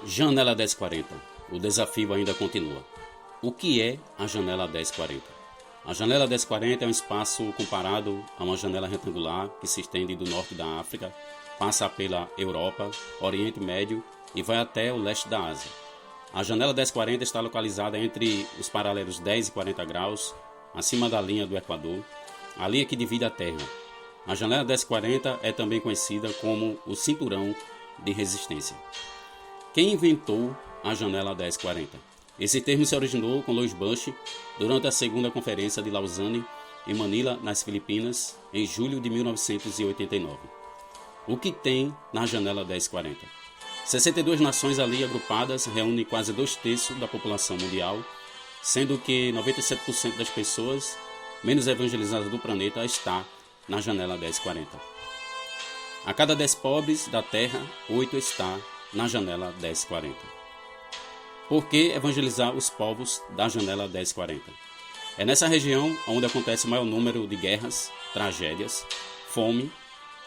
Janela 1040. O desafio ainda continua. O que é a janela 1040? A janela 1040 é um espaço comparado a uma janela retangular que se estende do norte da África, passa pela Europa, Oriente Médio e vai até o leste da Ásia. A janela 1040 está localizada entre os paralelos 10 e 40 graus, acima da linha do Equador, a linha que divide a Terra. A janela 1040 é também conhecida como o cinturão de resistência. Quem inventou a janela 1040? Esse termo se originou com Louis Bush durante a segunda conferência de Lausanne, em Manila, nas Filipinas, em julho de 1989. O que tem na janela 1040? 62 nações ali agrupadas reúnem quase 2/3 da população mundial, sendo que 97% das pessoas menos evangelizadas do planeta está na janela 1040. A cada 10 pobres da Terra, 8 está na janela 1040. Por que evangelizar os povos da janela 1040? É nessa região onde acontece o maior número de guerras, tragédias, fome,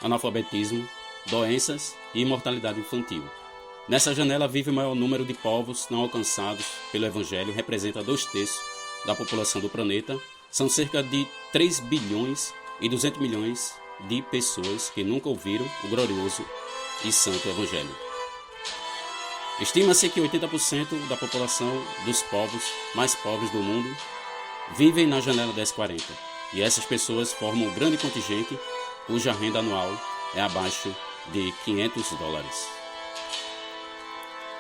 analfabetismo, doenças e mortalidade infantil. Nessa janela vive o maior número de povos não alcançados pelo Evangelho, representa 2/3 da população do planeta, são cerca de 3 bilhões e 200 milhões de pessoas que nunca ouviram o glorioso e santo Evangelho. Estima-se que 80% da população dos povos mais pobres do mundo vivem na janela 1040, e essas pessoas formam um grande contingente cuja renda anual é abaixo de $500.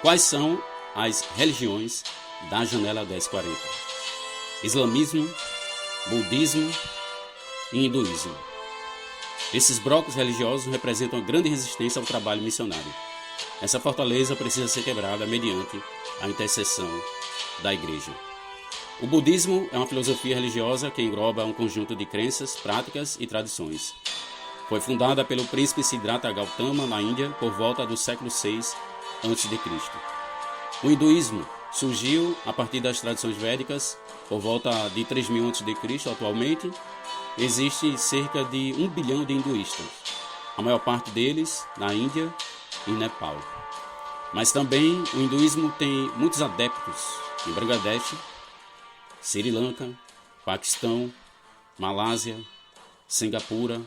Quais são as religiões da janela 1040? Islamismo, budismo e hinduísmo. Esses blocos religiosos representam uma grande resistência ao trabalho missionário. Essa fortaleza precisa ser quebrada mediante a intercessão da Igreja. O budismo é uma filosofia religiosa que engloba um conjunto de crenças, práticas e tradições. Foi fundada pelo príncipe Siddhartha Gautama na Índia por volta do século VI a.C. O hinduísmo surgiu a partir das tradições védicas por volta de 3000 a.C. Atualmente, existe cerca de 1 bilhão de hinduístas, a maior parte deles na Índia e Nepal. Mas também o hinduísmo tem muitos adeptos em Bangladesh, Sri Lanka, Paquistão, Malásia, Singapura,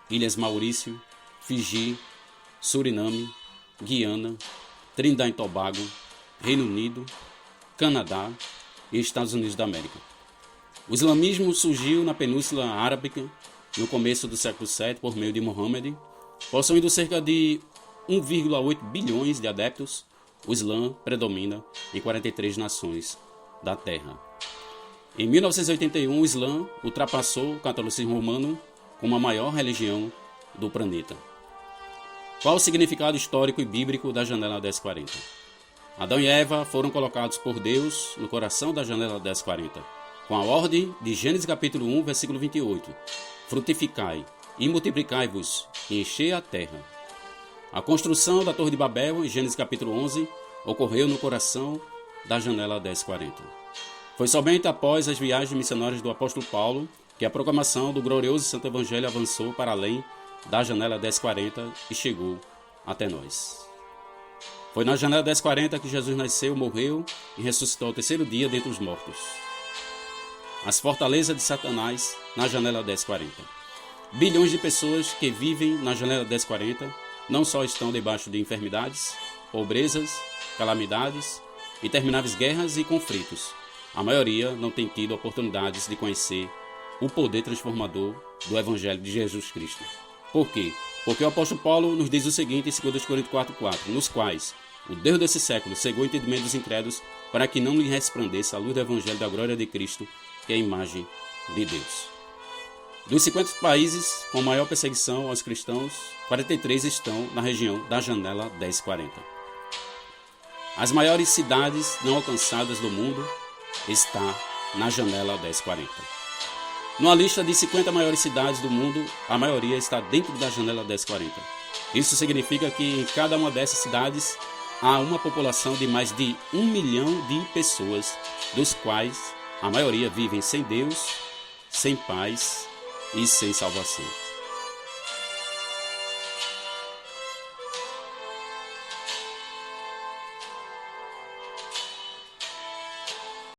Ilhas Maurício, Fiji, Suriname, Guiana, Trinidad e Tobago, Reino Unido, Canadá e Estados Unidos da América. O islamismo surgiu na Península Arábica no começo do século VII por meio de Muhammad, possuindo cerca de 1,8 bilhões de adeptos. O Islã predomina em 43 nações da Terra. Em 1981, o Islã ultrapassou o catolicismo romano como a maior religião do planeta. Qual o significado histórico e bíblico da janela 1040? Adão e Eva foram colocados por Deus no coração da janela 1040, com a ordem de Gênesis capítulo 1, versículo 28. Frutificai e multiplicai-vos e enchei a terra. A construção da Torre de Babel, em Gênesis capítulo 11, ocorreu no coração da janela 1040. Foi somente após as viagens missionárias do apóstolo Paulo que a proclamação do glorioso e santo evangelho avançou para além da janela 1040 e chegou até nós. Foi na janela 1040 que Jesus nasceu, morreu e ressuscitou ao terceiro dia dentre os mortos. As fortalezas de Satanás na janela 1040. Bilhões de pessoas que vivem na janela 1040 não só estão debaixo de enfermidades, pobrezas, calamidades, intermináveis guerras e conflitos. A maioria não tem tido oportunidades de conhecer o poder transformador do Evangelho de Jesus Cristo. Por quê? Porque o apóstolo Paulo nos diz o seguinte em 2 Coríntios 4,4, nos quais o Deus desse século cegou o entendimento dos incrédulos para que não lhe resplandeça a luz do Evangelho da glória de Cristo, que é a imagem de Deus. Dos 50 países com maior perseguição aos cristãos, 43 estão na região da janela 1040. As maiores cidades não alcançadas do mundo está na janela 1040. Numa lista de 50 maiores cidades do mundo, a maioria está dentro da janela 1040. Isso significa que em cada uma dessas cidades há uma população de mais de 1 milhão de pessoas, dos quais a maioria vivem sem Deus, sem paz e sem salvação.